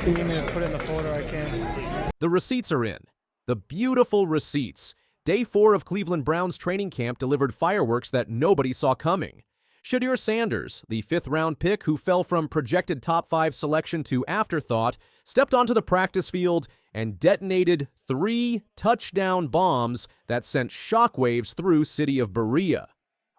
If you need me to put it in the folder, I can. The receipts are in. The beautiful receipts. Day 4 of Cleveland Browns training camp delivered fireworks that nobody saw coming. Shedeur Sanders, the 5th-round pick who fell from projected top 5 selection to afterthought, stepped onto the practice field and detonated 3 touchdown bombs that sent shockwaves through city of Berea.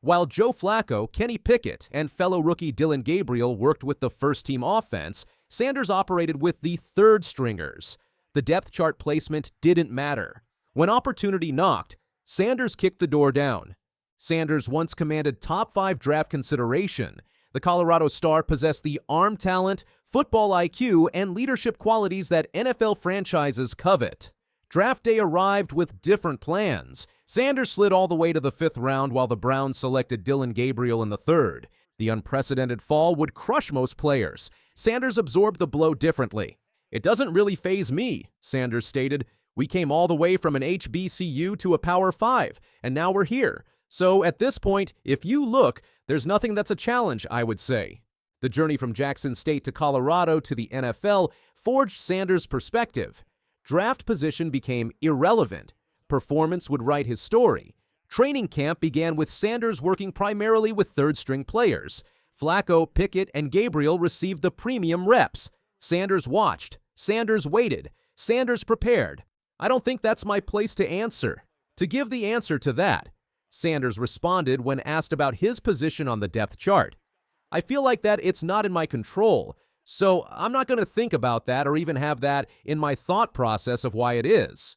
While Joe Flacco, Kenny Pickett, and fellow rookie Dillon Gabriel worked with the first-team offense, Sanders operated with the third stringers. The depth chart placement didn't matter. When opportunity knocked, Sanders kicked the door down. Sanders once commanded top 5 draft consideration. The Colorado star possessed the arm talent, football IQ, and leadership qualities that NFL franchises covet. Draft day arrived with different plans. Sanders slid all the way to the 5th round while the Browns selected Dillon Gabriel in the 3rd. The unprecedented fall would crush most players. Sanders absorbed the blow differently. "It doesn't really faze me," Sanders stated. "We came all the way from an HBCU to a Power 5, and now we're here. So at this point, if you look, there's nothing that's a challenge, I would say." The journey from Jackson State to Colorado to the NFL forged Sanders' perspective. Draft position became irrelevant. Performance would write his story. Training camp began with Sanders working primarily with third-string players. Flacco, Pickett, and Gabriel received the premium reps. Sanders watched. Sanders waited. Sanders prepared. "I don't think that's my place to answer." To give the answer to that, Sanders responded when asked about his position on the depth chart. "I feel like that it's not in my control, so I'm not going to think about that or even have that in my thought process of why it is."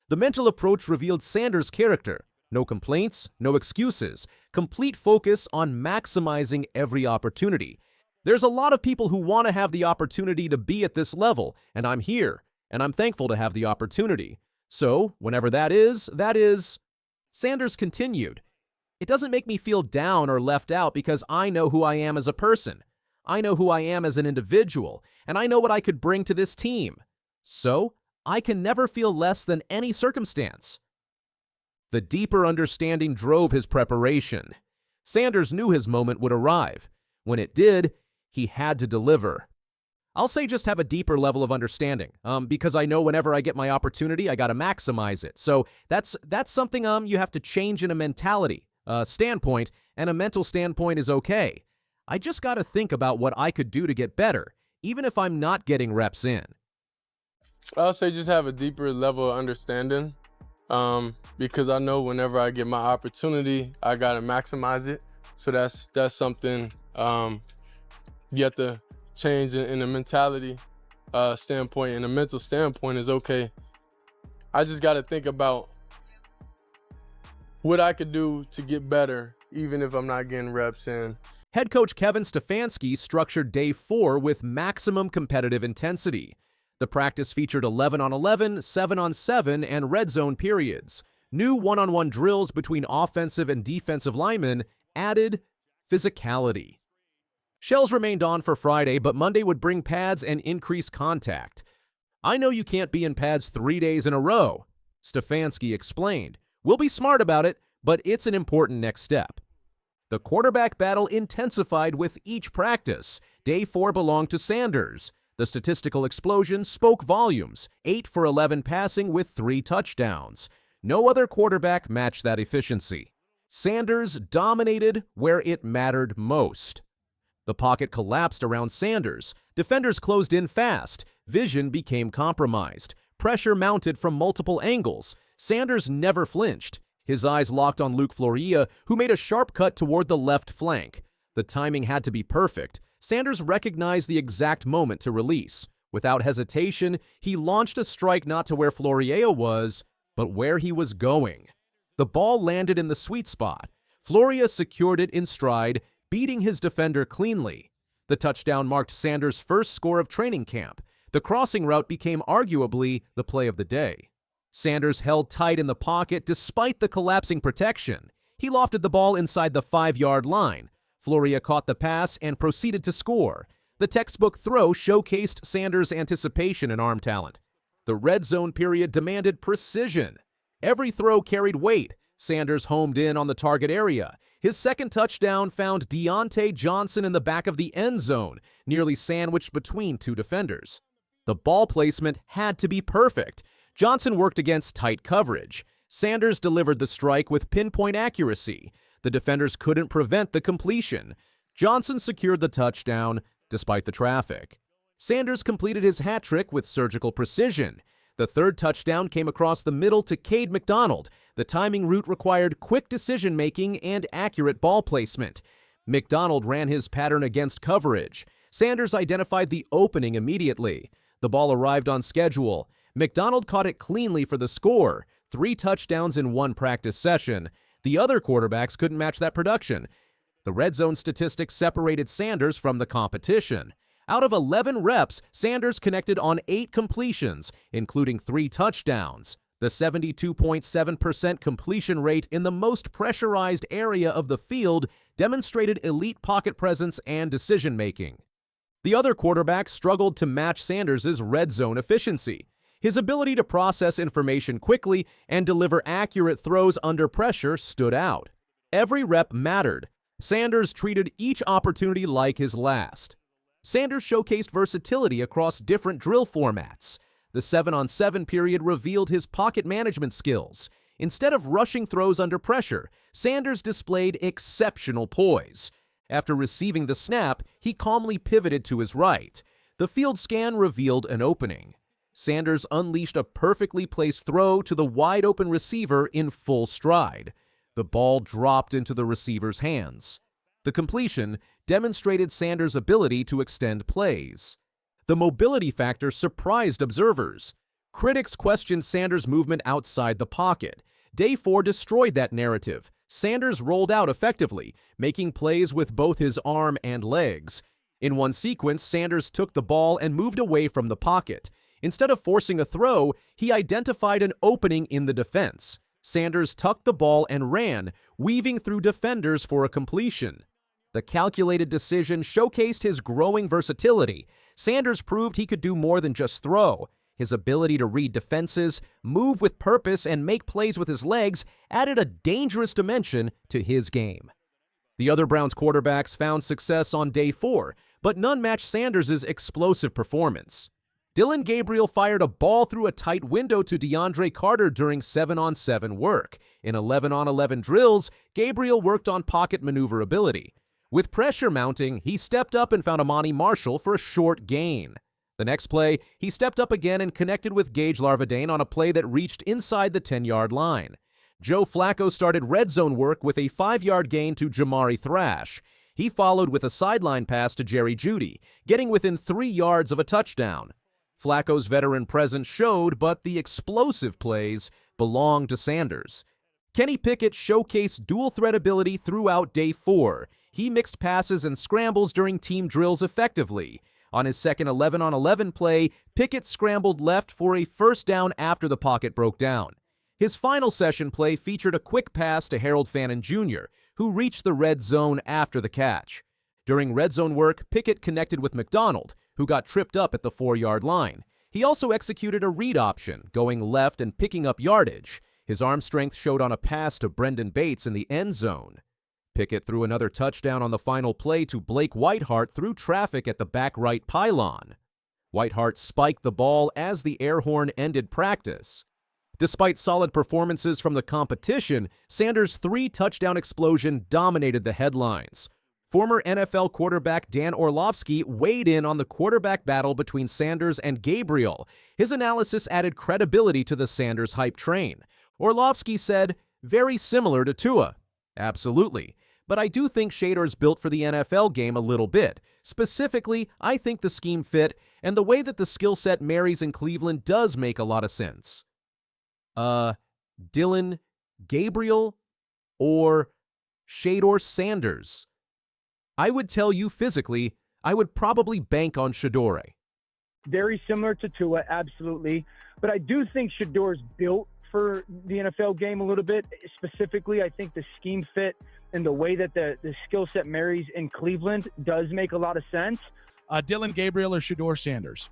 The mental approach revealed Sanders' character. No complaints, no excuses, complete focus on maximizing every opportunity. There's a lot of people who want to have the opportunity to be at this level, and I'm here, and I'm thankful to have the opportunity. So, whenever that is, that is. Sanders continued, "It doesn't make me feel down or left out because I know who I am as a person. I know who I am as an individual, and I know what I could bring to this team. So, I can never feel less than any circumstance." The deeper understanding drove his preparation. Sanders knew his moment would arrive. When it did, he had to deliver. I'll say just have a deeper level of understanding, because I know whenever I get my opportunity, I got to maximize it. So that's something you have to change in a mentality standpoint, and a mental standpoint is okay. I just got to think about what I could do to get better, even if I'm not getting reps in. I'll say just have a deeper level of understanding, because I know whenever I get my opportunity, I got to maximize it. So that's something you have to change in the mentality standpoint, and the mental standpoint is okay. I just got to think about what I could do to get better, even if I'm not getting reps in. Head coach Kevin Stefanski structured day 4 with maximum competitive intensity. The practice featured 11-on-11, 7-on-7, and red zone periods. New one-on-one drills between offensive and defensive linemen added physicality. Shells remained on for Friday, but Monday would bring pads and increase contact. "I know you can't be in pads 3 days in a row," Stefanski explained. "We'll be smart about it, but it's an important next step." The quarterback battle intensified with each practice. Day 4 belonged to Sanders. The statistical explosion spoke volumes, 8 for 11 passing with 3 touchdowns. No other quarterback matched that efficiency. Sanders dominated where it mattered most. The pocket collapsed around Sanders. Defenders closed in fast. Vision became compromised. Pressure mounted from multiple angles. Sanders never flinched. His eyes locked on Luke Floriea, who made a sharp cut toward the left flank. The timing had to be perfect. Sanders recognized the exact moment to release. Without hesitation, he launched a strike not to where Floriea was, but where he was going. The ball landed in the sweet spot. Floriea secured it in stride, beating his defender cleanly. The touchdown marked Sanders' first score of training camp. The crossing route became arguably the play of the day. Sanders held tight in the pocket despite the collapsing protection. He lofted the ball inside the 5-yard line. Floriea caught the pass and proceeded to score. The textbook throw showcased Sanders' anticipation and arm talent. The red zone period demanded precision. Every throw carried weight. Sanders homed in on the target area. His second touchdown found Diontae Johnson in the back of the end zone, nearly sandwiched between 2 defenders. The ball placement had to be perfect. Johnson worked against tight coverage. Sanders delivered the strike with pinpoint accuracy. The defenders couldn't prevent the completion. Johnson secured the touchdown despite the traffic. Sanders completed his hat trick with surgical precision. The third touchdown came across the middle to Cade McDonald. The timing route required quick decision-making and accurate ball placement. McDonald ran his pattern against coverage. Sanders identified the opening immediately. The ball arrived on schedule. McDonald caught it cleanly for the score. 3 touchdowns in 1 practice session. The other quarterbacks couldn't match that production. The red zone statistics separated Sanders from the competition. Out of 11 reps, Sanders connected on 8 completions, including 3 touchdowns. The 72.7% completion rate in the most pressurized area of the field demonstrated elite pocket presence and decision-making. The other quarterbacks struggled to match Sanders' red zone efficiency. His ability to process information quickly and deliver accurate throws under pressure stood out. Every rep mattered. Sanders treated each opportunity like his last. Sanders showcased versatility across different drill formats. The 7-on-7 period revealed his pocket management skills. Instead of rushing throws under pressure, Sanders displayed exceptional poise. After receiving the snap, he calmly pivoted to his right. The field scan revealed an opening. Sanders unleashed a perfectly placed throw to the wide-open receiver in full stride. The ball dropped into the receiver's hands. The completion demonstrated Sanders' ability to extend plays. The mobility factor surprised observers. Critics questioned Sanders' movement outside the pocket. Day 4 destroyed that narrative. Sanders rolled out effectively, making plays with both his arm and legs. In one sequence, Sanders took the ball and moved away from the pocket. Instead of forcing a throw, he identified an opening in the defense. Sanders tucked the ball and ran, weaving through defenders for a completion. The calculated decision showcased his growing versatility. Sanders proved he could do more than just throw. His ability to read defenses, move with purpose, and make plays with his legs added a dangerous dimension to his game. The other Browns quarterbacks found success on day 4, but none matched Sanders' explosive performance. Dillon Gabriel fired a ball through a tight window to DeAndre Carter during 7-on-7 work. In 11-on-11 drills, Gabriel worked on pocket maneuverability. With pressure mounting, he stepped up and found Amani Marshall for a short gain. The next play, he stepped up again and connected with Gage Larvadain on a play that reached inside the 10-yard line. Joe Flacco started red zone work with a 5-yard gain to Jamari Thrash. He followed with a sideline pass to Jerry Jeudy, getting within 3 yards of a touchdown. Flacco's veteran presence showed, but the explosive plays belonged to Sanders. Kenny Pickett showcased dual-threat ability throughout day 4. He mixed passes and scrambles during team drills effectively. On his second 11-on-11 play, Pickett scrambled left for a first down after the pocket broke down. His final session play featured a quick pass to Harold Fannin Jr., who reached the red zone after the catch. During red zone work, Pickett connected with McDonald, who got tripped up at the 4-yard line. He also executed a read option, going left and picking up yardage. His arm strength showed on a pass to Brendan Bates in the end zone. Pickett threw another touchdown on the final play to Blake Whiteheart through traffic at the back right pylon. Whiteheart spiked the ball as the air horn ended practice. Despite solid performances from the competition, Sanders' 3-touchdown explosion dominated the headlines. Former NFL quarterback Dan Orlovski weighed in on the quarterback battle between Sanders and Gabriel. His analysis added credibility to the Sanders hype train. Orlovski said, "Very similar to Tua." Absolutely. But I do think Shedeur's built for the NFL game a little bit. Specifically, I think the scheme fit, and the way that the skill set marries in Cleveland does make a lot of sense. Dillon Gabriel or Shedeur Sanders? I would tell you physically, I would probably bank on Shedeur. Very similar to Tua, absolutely. But I do think Shedeur's built for the NFL game a little bit. Specifically, I think the scheme fit and the way that the skill set marries in Cleveland does make a lot of sense. Dillon Gabriel or Shedeur Sanders?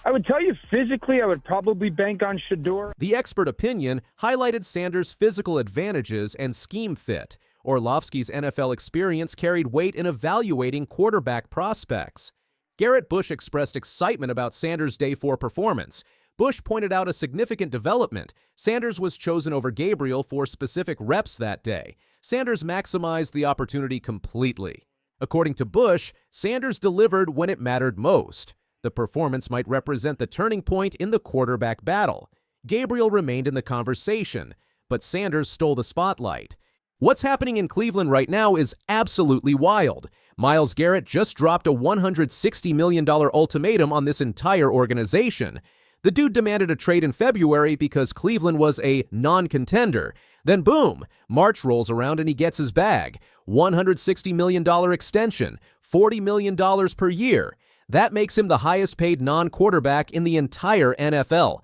I would tell you physically, I would probably bank on Shedeur. The expert opinion highlighted Sanders' physical advantages and scheme fit. Orlovski's NFL experience carried weight in evaluating quarterback prospects. Garrett Bush expressed excitement about Sanders' Day 4 performance. Bush pointed out a significant development. Sanders was chosen over Gabriel for specific reps that day. Sanders maximized the opportunity completely. According to Bush, Sanders delivered when it mattered most. The performance might represent the turning point in the quarterback battle. Gabriel remained in the conversation, but Sanders stole the spotlight. What's happening in Cleveland right now is absolutely wild. Myles Garrett just dropped a $160 million ultimatum on this entire organization. The dude demanded a trade in February because Cleveland was a non-contender. Then boom, March rolls around and he gets his bag. $160 million extension, $40 million per year. That makes him the highest paid non-quarterback in the entire NFL.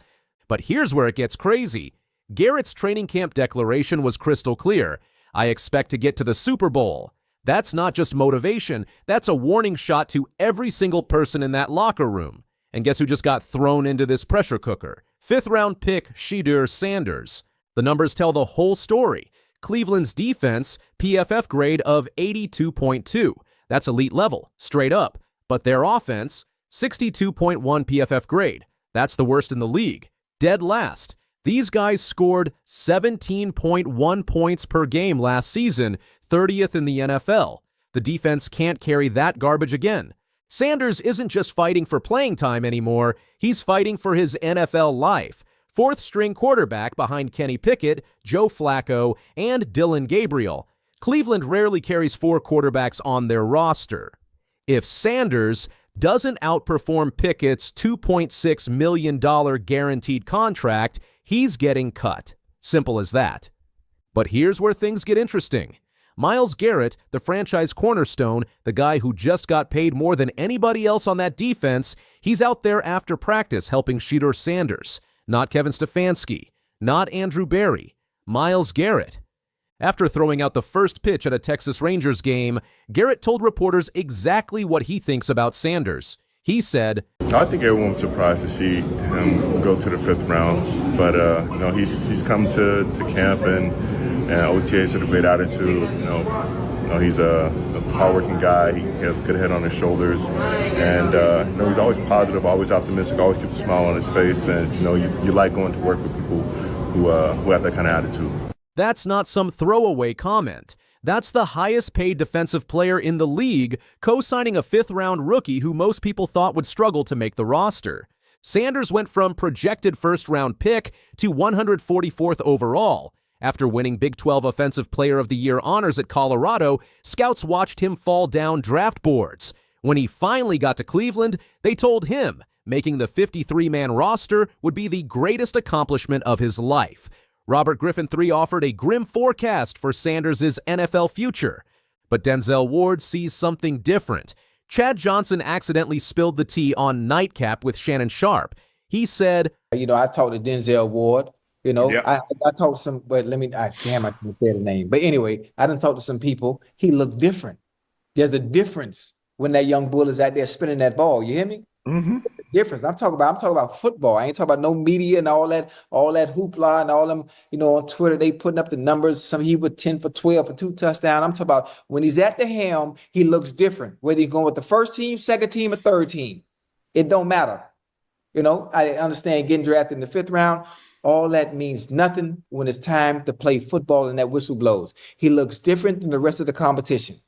But here's where it gets crazy. Garrett's training camp declaration was crystal clear. I expect to get to the Super Bowl. That's not just motivation, that's a warning shot to every single person in that locker room. And guess who just got thrown into this pressure cooker? 5th-round pick Shedeur Sanders. The numbers tell the whole story. Cleveland's defense, PFF grade of 82.2. That's elite level, straight up. But their offense, 62.1 PFF grade. That's the worst in the league. Dead last. These guys scored 17.1 points per game last season, 30th in the NFL. The defense can't carry that garbage again. Sanders isn't just fighting for playing time anymore, he's fighting for his NFL life. 4th-string quarterback behind Kenny Pickett, Joe Flacco, and Dillon Gabriel. Cleveland rarely carries 4 quarterbacks on their roster. If Sanders doesn't outperform Pickett's $2.6 million guaranteed contract, he's getting cut. Simple as that. But here's where things get interesting. Myles Garrett, the franchise cornerstone, the guy who just got paid more than anybody else on that defense, he's out there after practice helping Shedeur Sanders. Not Kevin Stefanski, not Andrew Berry, Myles Garrett. After throwing out the first pitch at a Texas Rangers game, Garrett told reporters exactly what he thinks about Sanders. He said, I think everyone was surprised to see him go to the 5th round, but he's come to camp and OTAs with a great attitude. He's a hardworking guy. He has a good head on his shoulders, and he's always positive, always optimistic, always keeps a smile on his face, and you like going to work with people who have that kind of attitude. That's not some throwaway comment. That's the highest paid defensive player in the league, co-signing a 5th-round rookie who most people thought would struggle to make the roster. Sanders went from projected 1st-round pick to 144th overall. After winning Big 12 Offensive Player of the Year honors at Colorado, scouts watched him fall down draft boards. When he finally got to Cleveland, they told him making the 53-man roster would be the greatest accomplishment of his life. Robert Griffin III offered a grim forecast for Sanders' NFL future. But Denzel Ward sees something different. Chad Johnson accidentally spilled the tea on Nightcap with Shannon Sharp. He said, I talked to Denzel Ward. Yep. I talked to some, but I can't say the name. But anyway, I done talked to some people. He looked different. There's a difference when that young bull is out there spinning that ball. You hear me? Mm-hmm. Difference. I'm talking about football. I ain't talking about no media and all that hoopla and all them, on Twitter, they putting up the numbers. Some he was 10 for 12 for 2 touchdowns. I'm talking about when he's at the helm, he looks different. Whether he's going with the 1st team, 2nd team, or 3rd team. It don't matter. I understand getting drafted in the 5th round. All that means nothing when it's time to play football and that whistle blows. He looks different than the rest of the competition.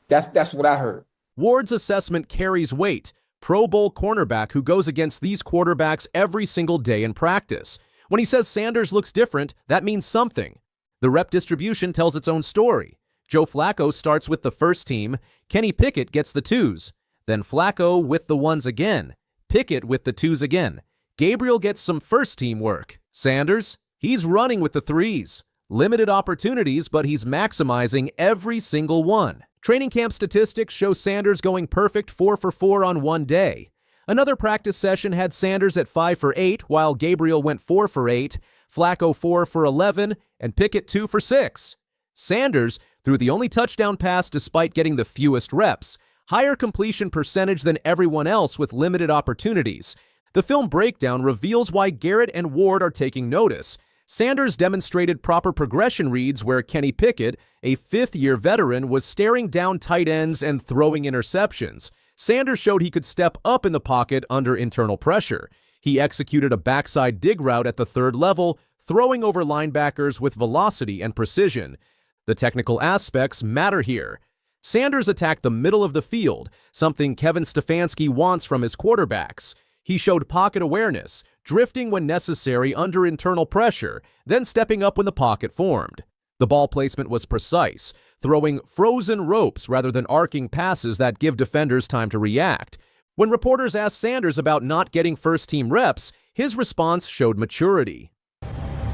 That's what I heard. Ward's assessment carries weight. Pro Bowl cornerback who goes against these quarterbacks every single day in practice. When he says Sanders looks different, that means something. The rep distribution tells its own story. Joe Flacco starts with the 1st team, Kenny Pickett gets the 2s, then Flacco with the 1s again, Pickett with the 2s again. Gabriel gets some 1st team work. Sanders, he's running with the 3s. Limited opportunities, but he's maximizing every single one. Training camp statistics show Sanders going perfect 4 for 4 on one day. Another practice session had Sanders at 5 for 8, while Gabriel went 4 for 8, Flacco 4 for 11, and Pickett 2 for 6. Sanders threw the only touchdown pass despite getting the fewest reps, higher completion percentage than everyone else with limited opportunities. The film breakdown reveals why Garrett and Ward are taking notice. Sanders demonstrated proper progression reads where Kenny Pickett, a 5th-year veteran, was staring down tight ends and throwing interceptions. Sanders showed he could step up in the pocket under internal pressure. He executed a backside dig route at the third level, throwing over linebackers with velocity and precision. The technical aspects matter here. Sanders attacked the middle of the field, something Kevin Stefanski wants from his quarterbacks. He showed pocket awareness, drifting when necessary under internal pressure, then stepping up when the pocket formed. The ball placement was precise, throwing frozen ropes rather than arcing passes that give defenders time to react. When reporters asked Sanders about not getting first-team reps, his response showed maturity.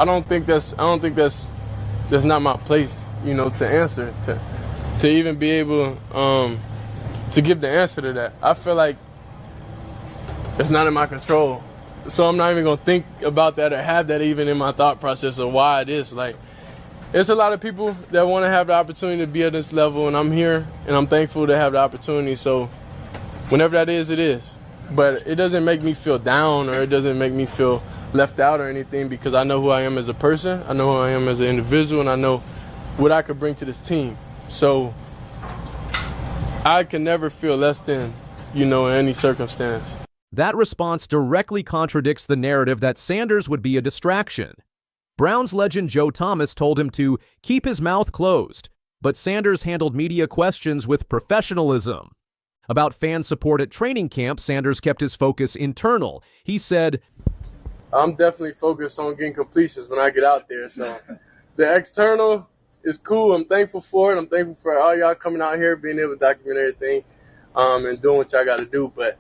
I don't think that's not my place, to answer, to even be able to give the answer to that. I feel like it's not in my control. So I'm not even going to think about that or have that even in my thought process of why it is. Like, there's a lot of people that want to have the opportunity to be at this level, and I'm here, and I'm thankful to have the opportunity. So whenever that is, it is. But it doesn't make me feel down, or it doesn't make me feel left out or anything, because I know who I am as a person, I know who I am as an individual, and I know what I could bring to this team. So I can never feel less than, in any circumstance. That response directly contradicts the narrative that Sanders would be a distraction. Browns legend Joe Thomas told him to keep his mouth closed, but Sanders handled media questions with professionalism. About fan support at training camp, Sanders kept his focus internal. He said, I'm definitely focused on getting completions when I get out there. So the external is cool. I'm thankful for it. I'm thankful for all y'all coming out here, being able to document everything, and doing what y'all got to do. But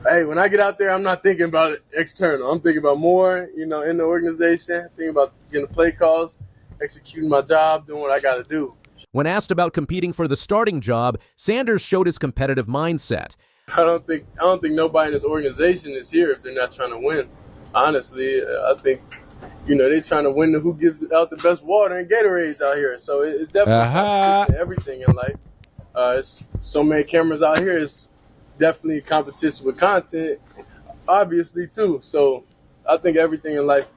hey, when I get out there, I'm not thinking about it external. I'm thinking about more, in the organization, thinking about getting the play calls, executing my job, doing what I got to do. When asked about competing for the starting job, Sanders showed his competitive mindset. I don't think nobody in this organization is here if they're not trying to win. Honestly, I think, they're trying to win who gives out the best water and Gatorades out here. So it's definitely competition in everything in life. It's so many cameras out here. It's definitely competition with content, obviously, too. So I think everything in life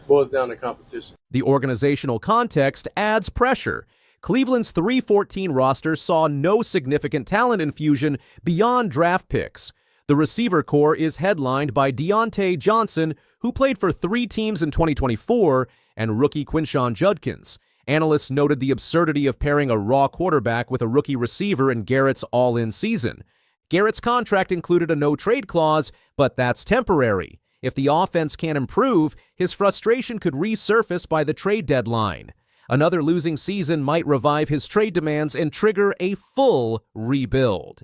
boils down to competition. The organizational context adds pressure. Cleveland's 3-14 roster saw no significant talent infusion beyond draft picks. The receiver core is headlined by Diontae Johnson, who played for 3 teams in 2024, and rookie Quinshon Judkins. Analysts noted the absurdity of pairing a raw quarterback with a rookie receiver in Garrett's all-in season. Garrett's contract included a no-trade clause, but that's temporary. If the offense can't improve, his frustration could resurface by the trade deadline. Another losing season might revive his trade demands and trigger a full rebuild.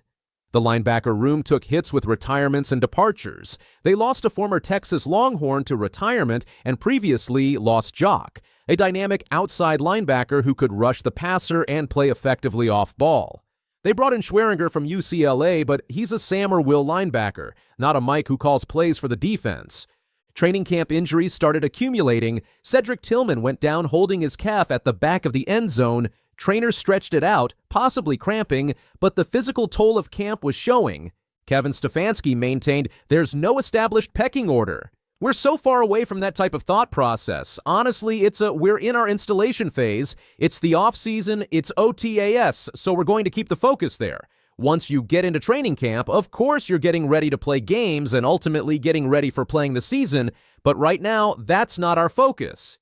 The linebacker room took hits with retirements and departures. They lost a former Texas Longhorn to retirement and previously lost Jock, a dynamic outside linebacker who could rush the passer and play effectively off ball. They brought in Schweringer from UCLA, but he's a Sam or Will linebacker, not a Mike who calls plays for the defense. Training camp injuries started accumulating. Cedric Tillman went down holding his calf at the back of the end zone. Trainers stretched it out, possibly cramping, but the physical toll of camp was showing. Kevin Stefanski maintained there's no established pecking order. We're so far away from that type of thought process. Honestly, we're in our installation phase. It's the off-season, it's OTAS, so we're going to keep the focus there. Once you get into training camp, of course you're getting ready to play games and ultimately getting ready for playing the season, but right now, that's not our focus.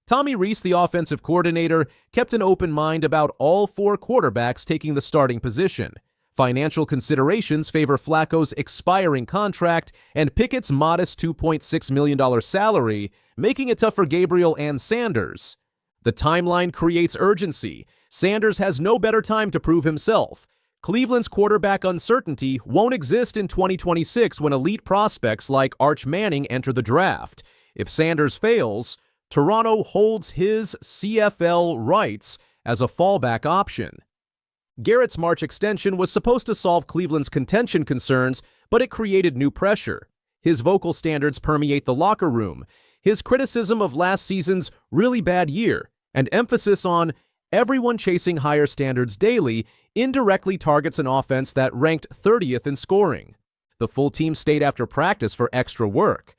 Tommy Rees, the offensive coordinator, kept an open mind about all 4 quarterbacks taking the starting position. Financial considerations favor Flacco's expiring contract and Pickett's modest $2.6 million salary, making it tough for Gabriel and Sanders. The timeline creates urgency. Sanders has no better time to prove himself. Cleveland's quarterback uncertainty won't exist in 2026 when elite prospects like Arch Manning enter the draft. If Sanders fails, Toronto holds his CFL rights as a fallback option. Garrett's March extension was supposed to solve Cleveland's contention concerns, but it created new pressure. His vocal standards permeate the locker room. His criticism of last season's really bad year and emphasis on everyone chasing higher standards daily indirectly targets an offense that ranked 30th in scoring. The full team stayed after practice for extra work.